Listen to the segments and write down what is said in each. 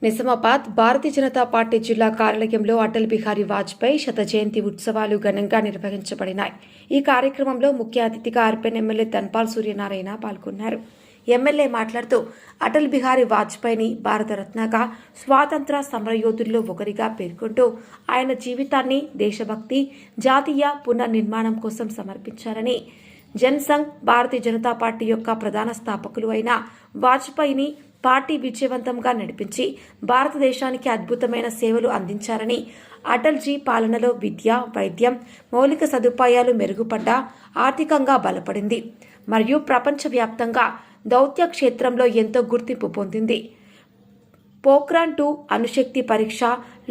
Nizamabad Bharatiya Janata party జిల్లా కార్యాలయంలో అటల్ బిహారీ వాజ్పేయి శత జయంతి ఉత్సవాలు ఘనంగా నిర్వహించబడినాయి. ఈ కార్యక్రమంలో ముఖ్య అతిథిగా అర్బన్ ఎమ్మెల్యే ధన్పాల్ సూర్యనారాయణ పాల్గొన్నారు. ఎమ్మెల్యే మాట్లాడుతూ అటల్ బిహారీ వాజ్పేయిని భారతరత్నగా, స్వాతంత్ర సమరయోధుల్లో ఒకరిగా పేర్కొంటూ ఆయన జీవితాన్ని దేశభక్తి, జాతీయ పునర్నిర్మాణం కోసం సమర్పించారని, జనసంఘ్ భారతీయ జనతా పార్టీ యొక్క ప్రధాన స్థాపకులు అయిన వాజ్పేయిని పార్టీ విజయవంతంగా నడిపించి భారతదేశానికి అద్భుతమైన సేవలు అందించారని, అటల్జీ పాలనలో విద్య, వైద్యం, మౌలిక సదుపాయాలు మెరుగుపడ్డా, ఆర్థికంగా బలపడింది మరియు ప్రపంచవ్యాప్తంగా దౌత్య క్షేత్రంలో ఎంతో గుర్తింపు పొందింది. పోఖ్రాన్-2 అణుశక్తి పరీక్ష,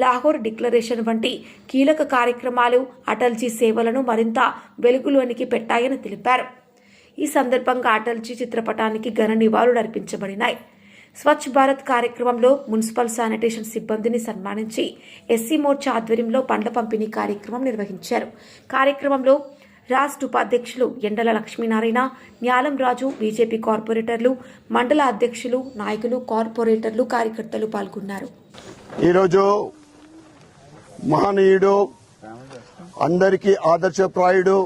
లాహోర్ డిక్లరేషన్ వంటి కీలక కార్యక్రమాలు అటల్జీ సేవలను మరింత వెలుగులోనికి పెట్టాయని తెలిపారు. ఈ సందర్భంగా అటల్జీ చిత్రపటానికి ఘన నివాళులు అర్పించబడినాయి. స్వచ్ఛ భారత్ కార్యక్రమంలో మున్సిపల్ శానిటేషన్ సిబ్బందిని సన్మానించి ఎస్సీ మోర్చా ఆధ్వర్యంలో పండ్ల పంపిణీ కార్యక్రమం నిర్వహించారు. కార్యక్రమంలో రాష్ట్ర ఉపాధ్యక్షులు ఎండల లక్ష్మీనారాయణ, న్యాలం రాజు, బీజేపీ కార్పొరేటర్లు, మండల అధ్యక్షులు, నాయకులు, కార్పొరేటర్లు, కార్యకర్తలు పాల్గొన్నారు. ఈరోజు మహనీయుడు, అందరికీ ఆదర్శప్రాయుడు,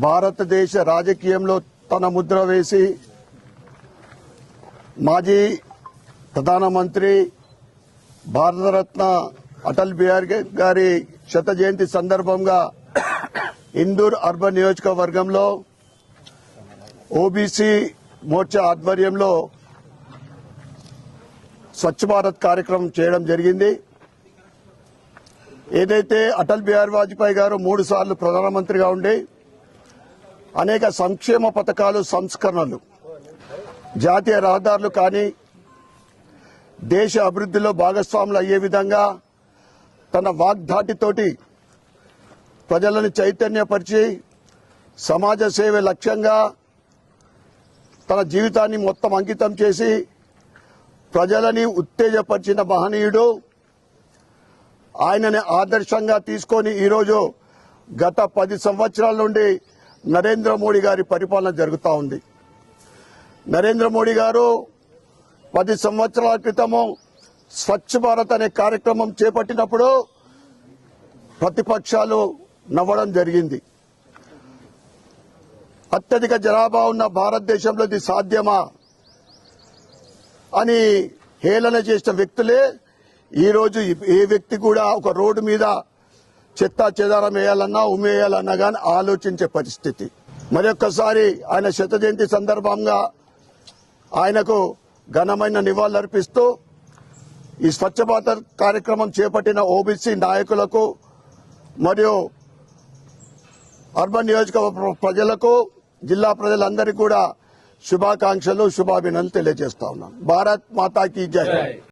భారతదేశ రాజకీయంలో తన ముద్ర వేసి మాజీ ప్రధానమంత్రి భారతరత్న అటల్ బిహారీ గారి శత జయంతి సందర్భంగా ఇందూర్ అర్బన్ నియోజకవర్గంలో ఓబీసీ మోర్చా ఆధ్వర్యంలో స్వచ్ఛ భారత్ కార్యక్రమం చేయడం జరిగింది. ఏదైతే అటల్ బిహారీ వాజ్పేయి గారు 3 సార్లు ప్రధానమంత్రిగా ఉండి అనేక సంక్షేమ పథకాలు, సంస్కరణలు, జాతీయ రహదారులు కానీ దేశ అభివృద్ధిలో భాగస్వాములు అయ్యే విధంగా తన వాగ్దాటితోటి ప్రజలను చైతన్యపరిచి సమాజ సేవ లక్ష్యంగా తన జీవితాన్ని మొత్తం అంకితం చేసి ప్రజలని ఉత్తేజపరిచిన మహనీయుడు. ఆయనని ఆదర్శంగా తీసుకొని ఈరోజు గత 10 సంవత్సరాల నుండి నరేంద్ర మోడీ గారి పరిపాలన జరుగుతూ ఉంది. నరేంద్ర మోడీ గారు 10 సంవత్సరాల క్రితము స్వచ్ఛ భారత్ అనే కార్యక్రమం చేపట్టినప్పుడు ప్రతిపక్షాలు నవ్వడం జరిగింది. అత్యధిక జనాభా ఉన్న భారతదేశంలో ఇది సాధ్యమా అని హేళన చేసిన వ్యక్తులే ఈరోజు ఏ వ్యక్తి కూడా ఒక రోడ్డు మీద చెత్త చెదారం వేయాలన్నా, ఉమ్మేయాలన్నా కానీ ఆలోచించే పరిస్థితి. మరొక్కసారి ఆయన శత జయంతి సందర్భంగా ఆయనకు ఘనమైన నివాళులర్పిస్తూ ఈ స్వచ్ఛ భారత్ కార్యక్రమం చేపట్టిన ఓబీసీ నాయకులకు మరియు అర్బన్ నియోజకవర్గ ప్రజలకు, జిల్లా ప్రజలందరికీ కూడా శుభాకాంక్షలు, శుభాభినందనలు తెలియజేస్తా ఉన్నాను. భారత్ మాతా కీ జై.